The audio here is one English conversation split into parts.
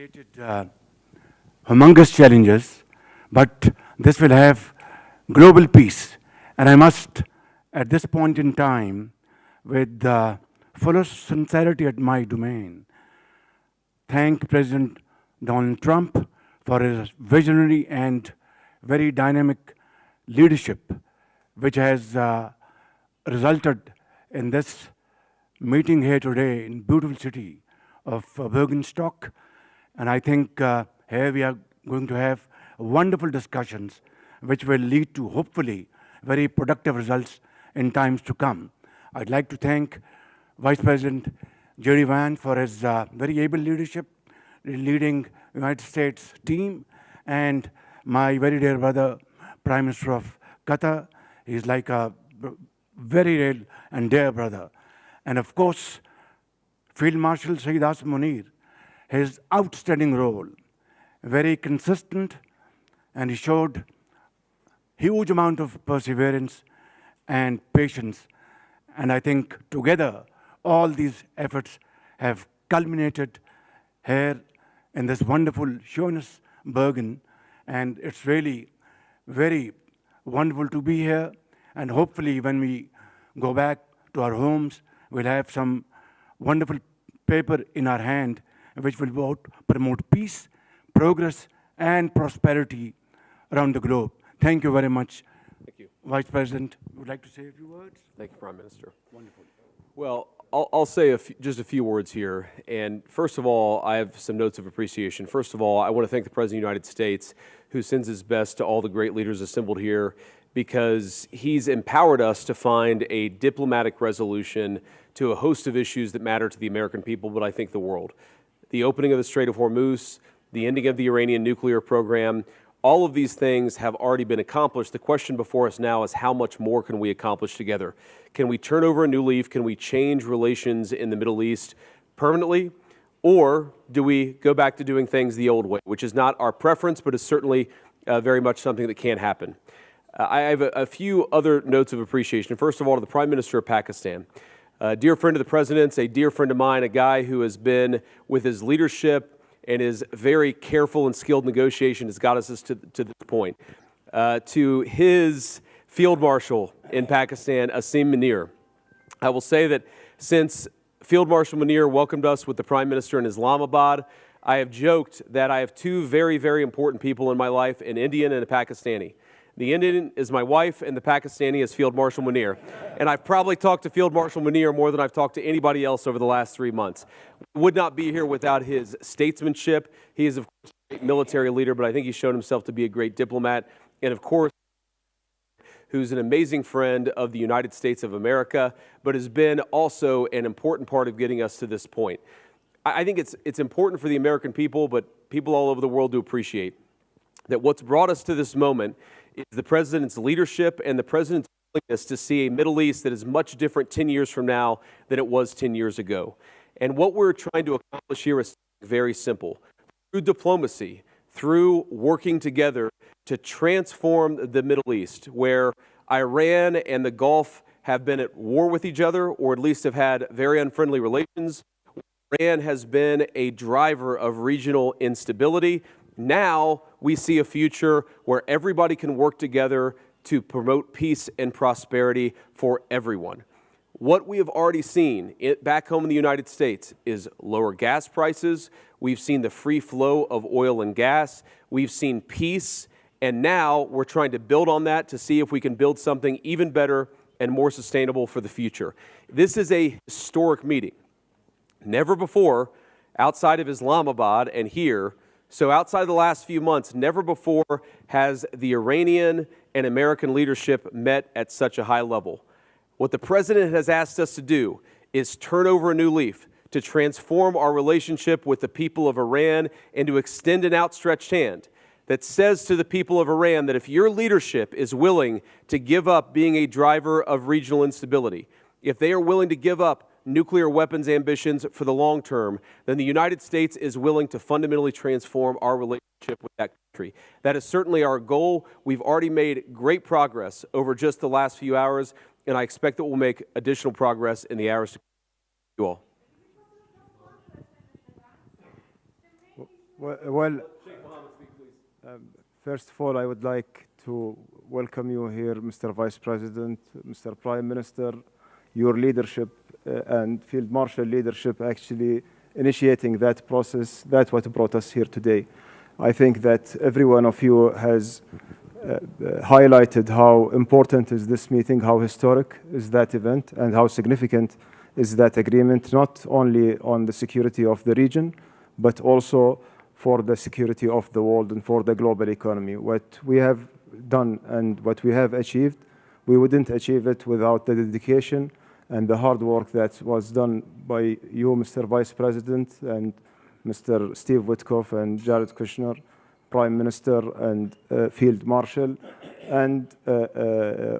created humongous challenges, but this will have global peace. And I must, at this point in time, with the fullest sincerity at my domain, thank President Donald Trump for his visionary and very dynamic leadership, which has resulted in this meeting here today in beautiful city of Bürgenstock. And I think here we are going to have wonderful discussions which will lead to hopefully very productive results in times to come. I'd like to thank Vice President JD Vance for his very able leadership, leading United States team, and my very dear brother, Prime Minister of Qatar. He's like a very real and dear brother. And of course, Field Marshal Sayyid Asim Munir, his outstanding role, very consistent, and he showed huge amount of perseverance and patience. And I think together, all these efforts have culminated here in this wonderful Schönes and it's really very wonderful to be here. And hopefully when we go back to our homes, we'll have some wonderful paper in our hand which will both promote peace, progress, and prosperity around the globe. Thank you very much. Thank you. Vice President, would like to say a few words? Thank you, Prime Minister. Wonderful. Well, I'll say just a few words here. And first of all, I have some notes of appreciation. First of all, I want to thank the President of the United States, who sends his best to all the great leaders assembled here, because he's empowered us to find a diplomatic resolution to a host of issues that matter to the American people, but I think the world. The opening of the Strait of Hormuz, the ending of the Iranian nuclear program, all of these things have already been accomplished. The question before us now is how much more can we accomplish together? Can we turn over a new leaf? Can we change relations in the Middle East permanently? Or do we go back to doing things the old way, which is not our preference, but is certainly very much something that can happen. I have a few other notes of appreciation. First of all, to the Prime Minister of Pakistan. A dear friend of the President's, a dear friend of mine, a guy who has been, with his leadership and his very careful and skilled negotiation, has got us to this point. To his Field Marshal in Pakistan, Asim Munir. I will say that since Field Marshal Munir welcomed us with the Prime Minister in Islamabad, I have joked that I have two very, very important people in my life, an Indian and a Pakistani. The Indian is my wife, and the Pakistani is Field Marshal Munir. And I've probably talked to Field Marshal Munir more than I've talked to anybody else over the last 3 months. Would not be here without his statesmanship. He is, of course, a great military leader, but I think he's shown himself to be a great diplomat. And, of course, who's an amazing friend of the United States of America, but has been also an important part of getting us to this point. I think it's important for the American people, but people all over the world to appreciate that what's brought us to this moment is the President's leadership and the President's willingness to see a Middle East that is much different 10 years from now than it was 10 years ago. And what we're trying to accomplish here is very simple. Through diplomacy, through working together to transform the Middle East, where Iran and the Gulf have been at war with each other, or at least have had very unfriendly relations. Iran has been a driver of regional instability. Now we see a future where everybody can work together to promote peace and prosperity for everyone. What we have already seen back home in the United States is lower gas prices. We've seen the free flow of oil and gas. We've seen peace. And now we're trying to build on that to see if we can build something even better and more sustainable for the future. This is a historic meeting. Never before, outside of Islamabad and here, so outside the last few months, never before has the Iranian and American leadership met at such a high level. What the President has asked us to do is turn over a new leaf, to transform our relationship with the people of Iran and to extend an outstretched hand that says to the people of Iran that if your leadership is willing to give up being a driver of regional instability, if they are willing to give up nuclear weapons ambitions for the long term, then the United States is willing to fundamentally transform our relationship with that country. That is certainly our goal. We've already made great progress over just the last few hours, and I expect that we'll make additional progress in the hours to come. You all. Well, first of all, I would like to welcome you here, Mr. Vice President, Mr. Prime Minister, your leadership and Field Marshal leadership actually initiating that process. That's what brought us here today. I think that every one of you has highlighted how important is this meeting, how historic is that event, and how significant is that agreement, not only on the security of the region, but also for the security of the world and for the global economy. What we have done and what we have achieved, we wouldn't achieve it without the dedication and the hard work that was done by you, Mr. Vice President, and Mr. Steve Witkoff and Jared Kushner, Prime Minister and Field Marshal, and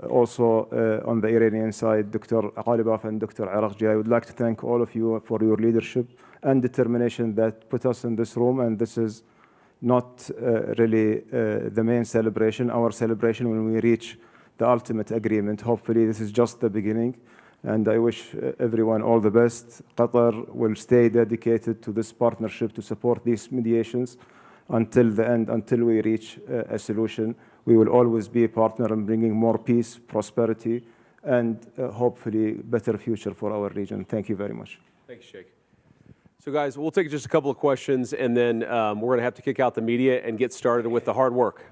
also on the Iranian side, Dr. Qalibaf and Dr. Araghchi. I would like to thank all of you for your leadership and determination that put us in this room, and this is not really the main celebration. Our celebration when we reach the ultimate agreement. Hopefully this is just the beginning, and I wish everyone all the best. Qatar will stay dedicated to this partnership to support these mediations until the end, until we reach a solution. We will always be a partner in bringing more peace, prosperity, and hopefully better future for our region. Thank you very much. Thanks, Sheikh. So guys, we'll take just a couple of questions, and then we're going to have to kick out the media and get started with the hard work.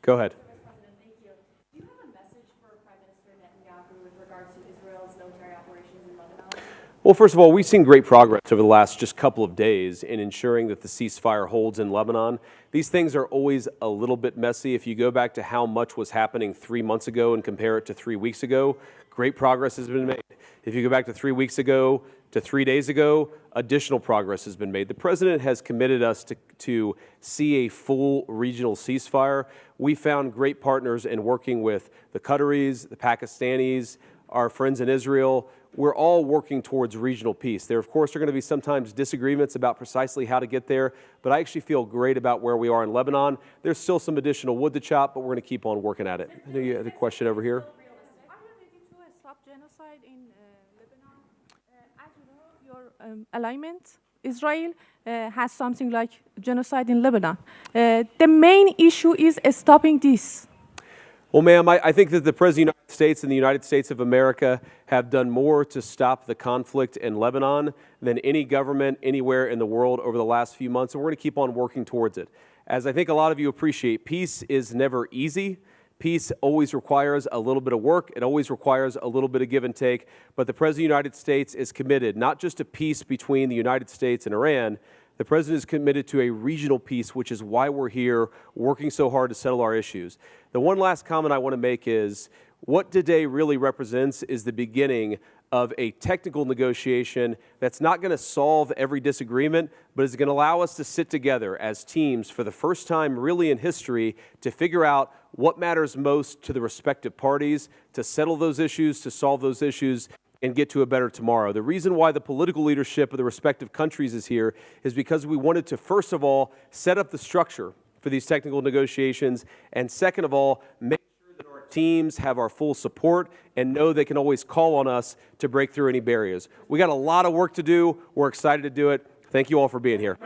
Go ahead. Thank you. Do you have a message for Prime Minister Netanyahu with regards to Israel's military operations in Lebanon? Well, first of all, we've seen great progress over the last just couple of days in ensuring that the ceasefire holds in Lebanon. These things are always a little bit messy. If you go back to how much was happening 3 months ago and compare it to 3 weeks ago, great progress has been made. If you go back to 3 weeks ago to 3 days ago, additional progress has been made. The president has committed us to see a full regional ceasefire. We found great partners in working with the Qataris, the Pakistanis, our friends in Israel. We're all working towards regional peace. There, of course, are going to be sometimes disagreements about precisely how to get there, but I actually feel great about where we are in Lebanon. There's still some additional wood to chop, but we're going to keep on working at it. I know you had a question over here. Are you ready to stop genocide in Lebanon? As you know, your alignment, Israel, has something like genocide in Lebanon. The main issue is stopping this. Well, ma'am, I think that the President of the United States and the United States of America have done more to stop the conflict in Lebanon than any government anywhere in the world over the last few months, and we're going to keep on working towards it. As I think a lot of you appreciate, peace is never easy. Peace always requires a little bit of work. It always requires a little bit of give and take. But the President of the United States is committed not just to peace between the United States and Iran. The President is committed to a regional peace, which is why we're here working so hard to settle our issues. The one last comment I want to make is what today really represents is the beginning of a technical negotiation that's not going to solve every disagreement, but is going to allow us to sit together as teams for the first time really in history to figure out what matters most to the respective parties, to settle those issues, to solve those issues, and get to a better tomorrow. The reason why the political leadership of the respective countries is here is because we wanted to, first of all, set up the structure for these technical negotiations, and second of all, make sure that our teams have our full support and know they can always call on us to break through any barriers. We got a lot of work to do. We're excited to do it. Thank you all for being here.